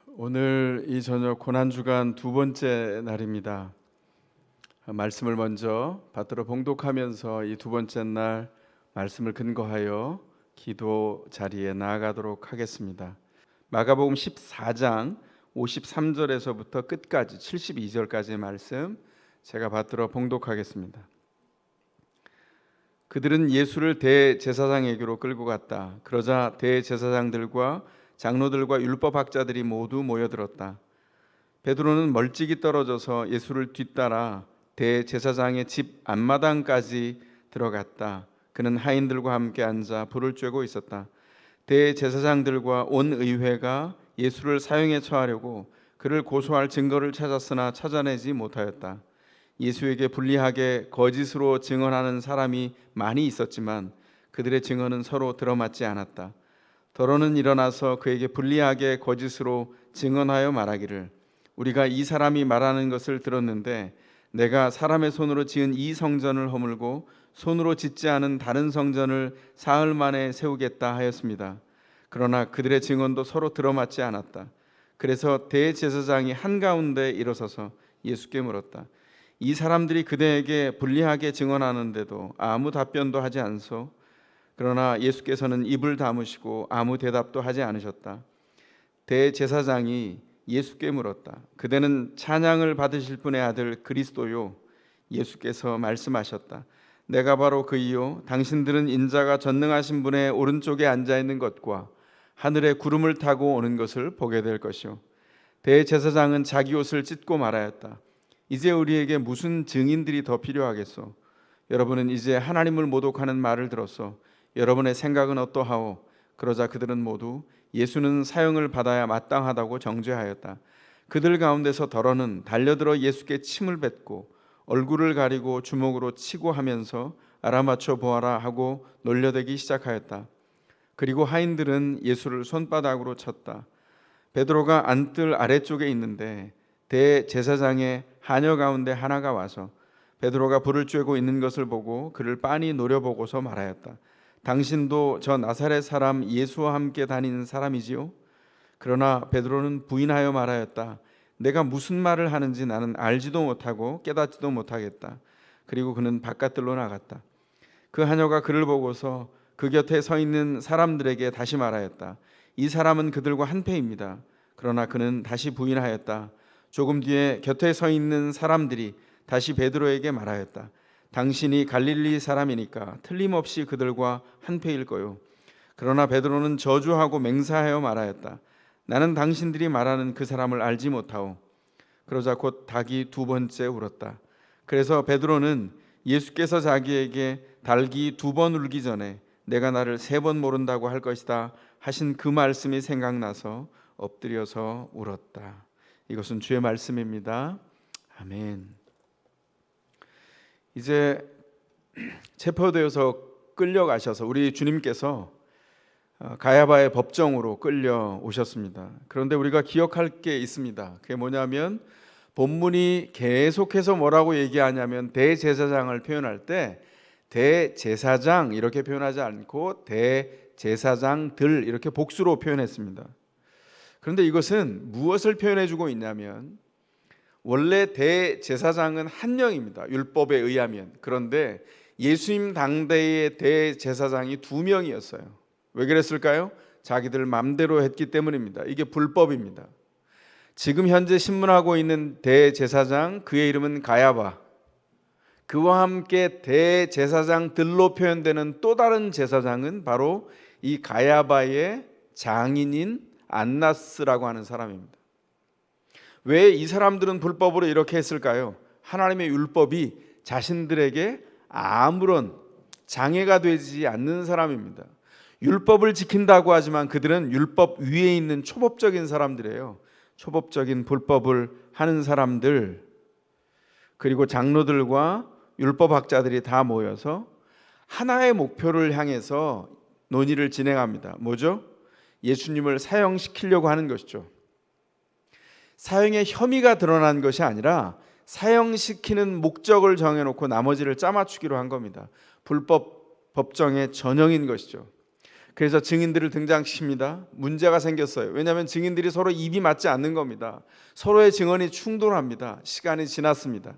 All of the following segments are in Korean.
오늘 이 저녁 고난주간 두 번째 날입니다. 말씀을 먼저 받들어 봉독하면서 이 두 번째 날 말씀을 근거하여 기도 자리에 나아가도록 하겠습니다. 마가복음 14장 53절에서부터 끝까지 72절까지의 말씀 제가 받들어 봉독하겠습니다. 그들은 예수를 대제사장에게로 끌고 갔다. 그러자 대제사장들과 장로들과 율법학자들이 모두 모여들었다. 베드로는 멀찍이 떨어져서 예수를 뒤따라 대제사장의 집 앞마당까지 들어갔다. 그는 하인들과 함께 앉아 불을 쬐고 있었다. 대제사장들과 온 의회가 예수를 사형에 처하려고 그를 고소할 증거를 찾았으나 찾아내지 못하였다. 예수에게 불리하게 거짓으로 증언하는 사람이 많이 있었지만 그들의 증언은 서로 들어맞지 않았다. 더러는 일어나서 그에게 불리하게 거짓으로 증언하여 말하기를, 우리가 이 사람이 말하는 것을 들었는데 내가 사람의 손으로 지은 이 성전을 허물고 손으로 짓지 않은 다른 성전을 사흘 만에 세우겠다 하였습니다. 그러나 그들의 증언도 서로 들어맞지 않았다. 그래서 대제사장이 한가운데 일어서서 예수께 물었다. 이 사람들이 그대에게 불리하게 증언하는데도 아무 답변도 하지 않소? 그러나 예수께서는 입을 다무시고 아무 대답도 하지 않으셨다. 대제사장이 예수께 물었다. 그대는 찬양을 받으실 분의 아들 그리스도요? 예수께서 말씀하셨다. 내가 바로 그이요. 당신들은 인자가 전능하신 분의 오른쪽에 앉아 있는 것과 하늘에 구름을 타고 오는 것을 보게 될 것이요. 대제사장은 자기 옷을 찢고 말하였다. 이제 우리에게 무슨 증인들이 더 필요하겠소? 여러분은 이제 하나님을 모독하는 말을 들었소. 여러분의 생각은 어떠하오? 그러자 그들은 모두 예수는 사형을 받아야 마땅하다고 정죄하였다. 그들 가운데서 더러는 달려들어 예수께 침을 뱉고 얼굴을 가리고 주먹으로 치고 하면서 알아맞혀 보아라 하고 놀려대기 시작하였다. 그리고 하인들은 예수를 손바닥으로 쳤다. 베드로가 안뜰 아래쪽에 있는데 대제사장의 하녀 가운데 하나가 와서 베드로가 불을 쬐고 있는 것을 보고 그를 빤히 노려보고서 말하였다. 당신도 저 나사렛 사람 예수와 함께 다니는 사람이지요? 그러나 베드로는 부인하여 말하였다. 내가 무슨 말을 하는지 나는 알지도 못하고 깨닫지도 못하겠다. 그리고 그는 바깥들로 나갔다. 그 하녀가 그를 보고서 그 곁에 서 있는 사람들에게 다시 말하였다. 이 사람은 그들과 한패입니다. 그러나 그는 다시 부인하였다. 조금 뒤에 곁에 서 있는 사람들이 다시 베드로에게 말하였다. 당신이 갈릴리 사람이니까 틀림없이 그들과 한패일 거요. 그러나 베드로는 저주하고 맹세하여 말하였다. 나는 당신들이 말하는 그 사람을 알지 못하오. 그러자 곧 닭이 두 번째 울었다. 그래서 베드로는 예수께서 자기에게 닭이 두 번 울기 전에 내가 나를 세 번 모른다고 할 것이다 하신 그 말씀이 생각나서 엎드려서 울었다. 이것은 주의 말씀입니다. 아멘. 이제 체포되어서 끌려가셔서 우리 주님께서 가야바의 법정으로 끌려오셨습니다. 그런데 우리가 기억할 게 있습니다. 그게 뭐냐면 본문이 계속해서 뭐라고 얘기하냐면 대제사장을 표현할 때 대제사장 이렇게 표현하지 않고 대제사장들 이렇게 복수로 표현했습니다. 그런데 이것은 무엇을 표현해주고 있냐면 원래 대제사장은 한 명입니다. 율법에 의하면. 그런데 예수님 당대의 대제사장이 두 명이었어요. 왜 그랬을까요? 자기들 맘대로 했기 때문입니다. 이게 불법입니다. 지금 현재 신문하고 있는 대제사장, 그의 이름은 가야바. 그와 함께 대제사장들로 표현되는 또 다른 제사장은 바로 이 가야바의 장인인 안나스라고 하는 사람입니다. 왜 이 사람들은 불법으로 이렇게 했을까요? 하나님의 율법이 자신들에게 아무런 장애가 되지 않는 사람입니다. 율법을 지킨다고 하지만 그들은 율법 위에 있는 초법적인 사람들이에요. 초법적인 불법을 하는 사람들, 그리고 장로들과 율법학자들이 다 모여서 하나의 목표를 향해서 논의를 진행합니다. 뭐죠? 예수님을 사형시키려고 하는 것이죠. 사형의 혐의가 드러난 것이 아니라 사형시키는 목적을 정해놓고 나머지를 짜맞추기로 한 겁니다. 불법 법정의 전형인 것이죠. 그래서 증인들을 등장시킵니다. 문제가 생겼어요. 왜냐하면 증인들이 서로 입이 맞지 않는 겁니다. 서로의 증언이 충돌합니다. 시간이 지났습니다.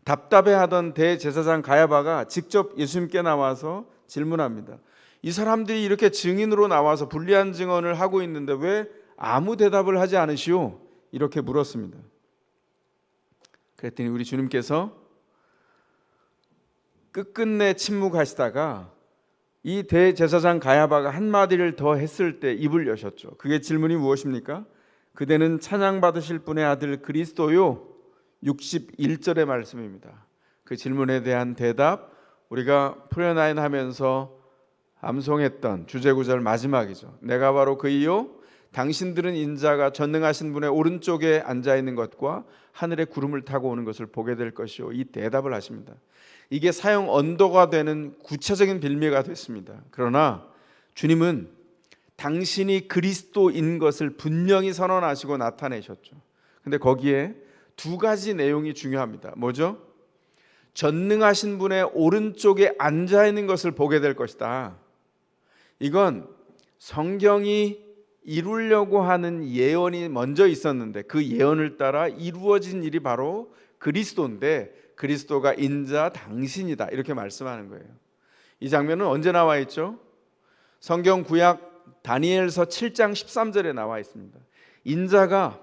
답답해하던 대제사장 가야바가 직접 예수님께 나와서 질문합니다. 이 사람들이 이렇게 증인으로 나와서 불리한 증언을 하고 있는데 왜 아무 대답을 하지 않으시오? 이렇게 물었습니다. 그랬더니 우리 주님께서 끝끝내 침묵하시다가 이 대제사장 가야바가 한마디를 더 했을 때 입을 여셨죠. 그게 질문이 무엇입니까? 그대는 찬양받으실 분의 아들 그리스도요? 61절의 말씀입니다. 그 질문에 대한 대답, 우리가 프레나인 하면서 암송했던 주제구절 마지막이죠. 내가 바로 그이요? 당신들은 인자가 전능하신 분의 오른쪽에 앉아있는 것과 하늘의 구름을 타고 오는 것을 보게 될 것이요. 이 대답을 하십니다. 이게 사형 언도가 되는 구체적인 빌미가 됐습니다. 그러나 주님은 당신이 그리스도인 것을 분명히 선언하시고 나타내셨죠. 근데 거기에 두 가지 내용이 중요합니다. 뭐죠? 전능하신 분의 오른쪽에 앉아 있는 것을 보게 될 것이다. 이건 성경이 이루려고 하는 예언이 먼저 있었는데 그 예언을 따라 이루어진 일이 바로 그리스도인데 그리스도가 인자 당신이다 이렇게 말씀하는 거예요. 이 장면은 언제 나와 있죠? 성경 구약 다니엘서 7장 13절에 나와 있습니다. 인자가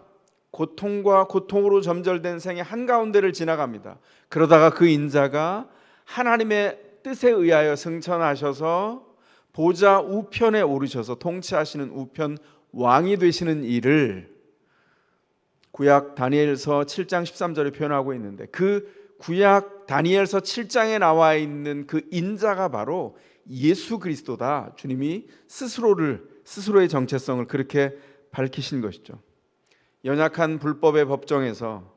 고통과 고통으로 점절된 생의 한가운데를 지나갑니다. 그러다가 그 인자가 하나님의 뜻에 의하여 승천하셔서 보좌 우편에 오르셔서 통치하시는 우편 왕이 되시는 일을 구약 다니엘서 7장 13절에 표현하고 있는데 그 구약 다니엘서 7장에 나와 있는 그 인자가 바로 예수 그리스도다. 주님이 스스로의 정체성을 그렇게 밝히신 것이죠. 연약한 불법의 법정에서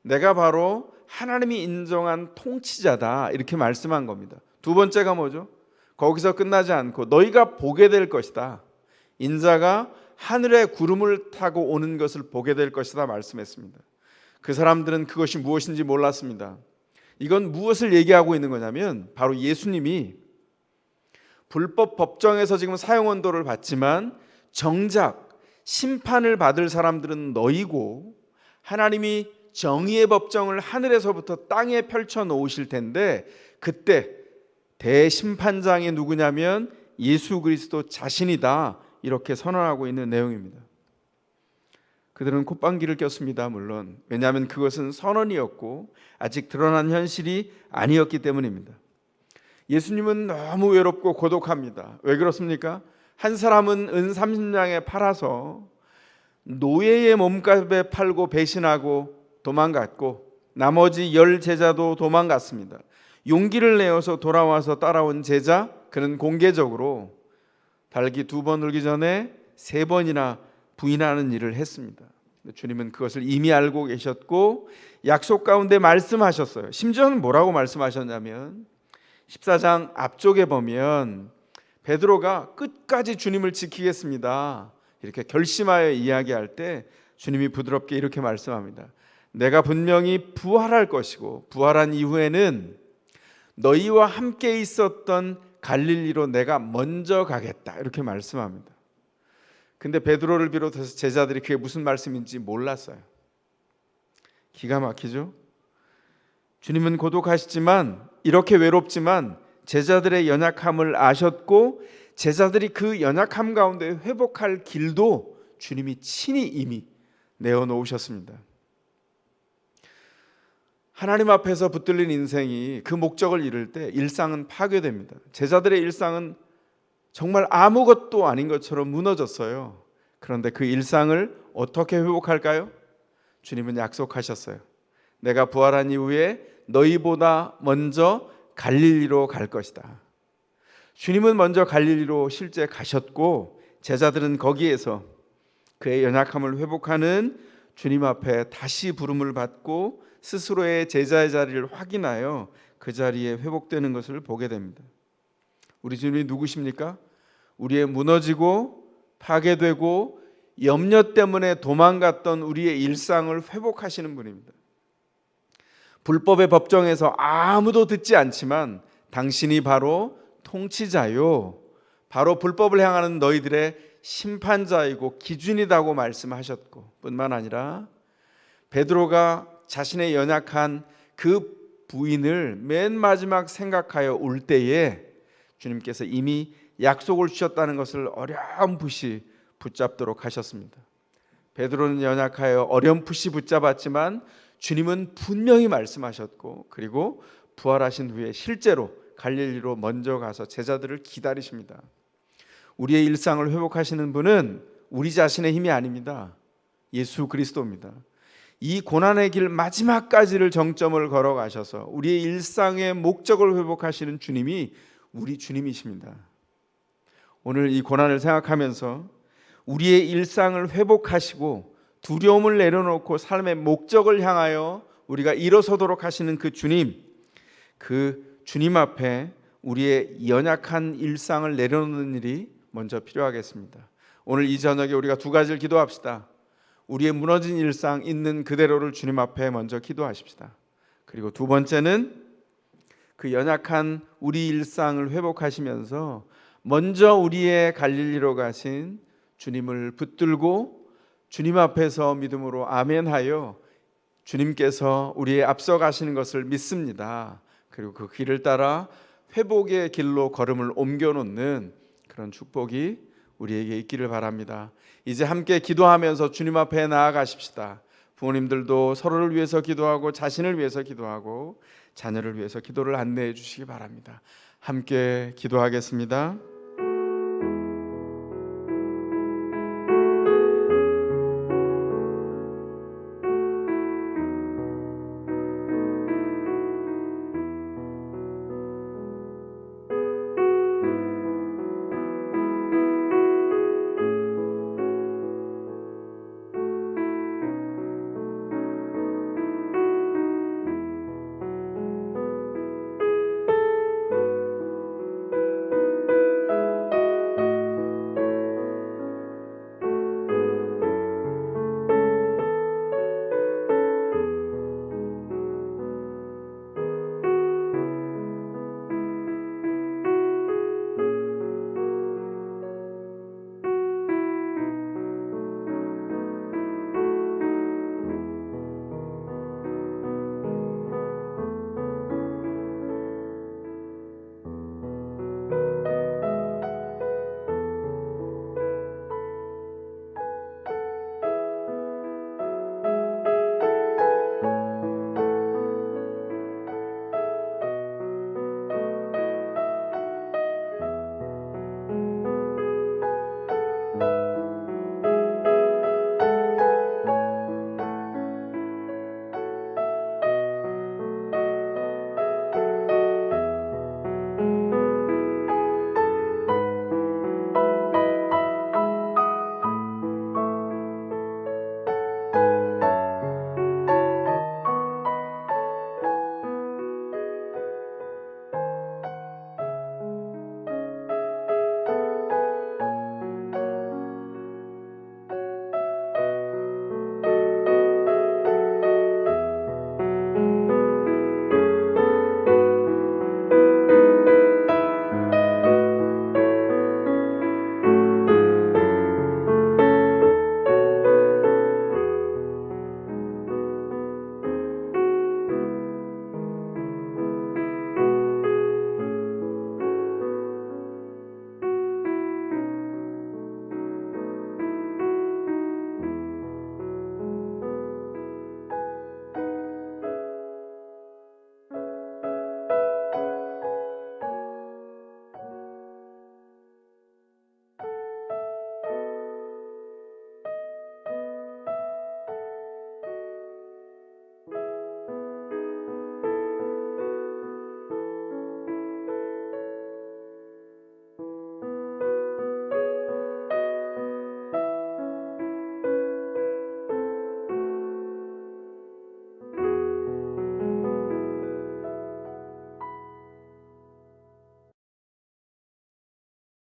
내가 바로 하나님이 인정한 통치자다 이렇게 말씀한 겁니다. 두 번째가 뭐죠? 거기서 끝나지 않고 너희가 보게 될 것이다. 인자가 하늘의 구름을 타고 오는 것을 보게 될 것이다 말씀했습니다. 그 사람들은 그것이 무엇인지 몰랐습니다. 이건 무엇을 얘기하고 있는 거냐면 바로 예수님이 불법 법정에서 지금 사형 언도를 받지만 정작 심판을 받을 사람들은 너희고 하나님이 정의의 법정을 하늘에서부터 땅에 펼쳐 놓으실 텐데 그때 대심판장이 누구냐면 예수 그리스도 자신이다 이렇게 선언하고 있는 내용입니다. 그들은 콧방귀를 꼈습니다. 물론 왜냐하면 그것은 선언이었고 아직 드러난 현실이 아니었기 때문입니다. 예수님은 너무 외롭고 고독합니다. 왜 그렇습니까? 한 사람은 은 30냥에 팔아서 노예의 몸값에 팔고 배신하고 도망갔고 나머지 10 제자도 도망갔습니다. 용기를 내어서 돌아와서 따라온 제자, 그는 공개적으로 달기 2번 울기 전에 3번이나 부인하는 일을 했습니다. 주님은 그것을 이미 알고 계셨고 약속 가운데 말씀하셨어요. 심지어는 뭐라고 말씀하셨냐면 14장 앞쪽에 보면 베드로가 끝까지 주님을 지키겠습니다 이렇게 결심하여 이야기할 때 주님이 부드럽게 이렇게 말씀합니다. 내가 분명히 부활할 것이고 부활한 이후에는 너희와 함께 있었던 갈릴리로 내가 먼저 가겠다 이렇게 말씀합니다. 근데 베드로를 비롯해서 제자들이 그게 무슨 말씀인지 몰랐어요. 기가 막히죠? 주님은 고독하시지만 이렇게 외롭지만 제자들의 연약함을 아셨고 제자들이 그 연약함 가운데 회복할 길도 주님이 친히 이미 내어놓으셨습니다. 하나님 앞에서 붙들린 인생이 그 목적을 이룰 때 일상은 파괴됩니다. 제자들의 일상은 정말 아무것도 아닌 것처럼 무너졌어요. 그런데 그 일상을 어떻게 회복할까요? 주님은 약속하셨어요. 내가 부활한 이후에 너희보다 먼저 갈릴리로 갈 것이다. 주님은 먼저 갈릴리로 실제 가셨고 제자들은 거기에서 그의 연약함을 회복하는 주님 앞에 다시 부름을 받고 스스로의 제자의 자리를 확인하여 그 자리에 회복되는 것을 보게 됩니다. 우리 주님이 누구십니까? 우리의 무너지고 파괴되고 염려 때문에 도망갔던 우리의 일상을 회복하시는 분입니다. 불법의 법정에서 아무도 듣지 않지만 당신이 바로 통치자요 바로 불법을 행하는 너희들의 심판자이고 기준이라고 말씀하셨고, 뿐만 아니라 베드로가 자신의 연약한 그 부인을 맨 마지막 생각하여 올 때에 주님께서 이미 약속을 주셨다는 것을 어렴풋이 붙잡도록 하셨습니다. 베드로는 연약하여 어렴풋이 붙잡았지만 주님은 분명히 말씀하셨고, 그리고 부활하신 후에 실제로 갈릴리로 먼저 가서 제자들을 기다리십니다. 우리의 일상을 회복하시는 분은 우리 자신의 힘이 아닙니다. 예수 그리스도입니다. 이 고난의 길 마지막까지를 정점을 걸어가셔서 우리의 일상의 목적을 회복하시는 주님이 우리 주님이십니다. 오늘 이 고난을 생각하면서 우리의 일상을 회복하시고 두려움을 내려놓고 삶의 목적을 향하여 우리가 일어서도록 하시는 그 주님 앞에 우리의 연약한 일상을 내려놓는 일이 먼저 필요하겠습니다. 오늘 이 저녁에 우리가 두 가지를 기도합시다. 우리의 무너진 일상 있는 그대로를 주님 앞에 먼저 기도하십시다. 그리고 두 번째는 그 연약한 우리 일상을 회복하시면서 먼저 우리의 갈릴리로 가신 주님을 붙들고 주님 앞에서 믿음으로 아멘하여 주님께서 우리의 앞서 가시는 것을 믿습니다. 그리고 그 길을 따라 회복의 길로 걸음을 옮겨놓는 그런 축복이 우리에게 있기를 바랍니다. 이제 함께 기도하면서 주님 앞에 나아가십시다. 부모님들도 서로를 위해서 기도하고 자신을 위해서 기도하고 자녀를 위해서 기도를 안내해 주시기 바랍니다. 함께 기도하겠습니다.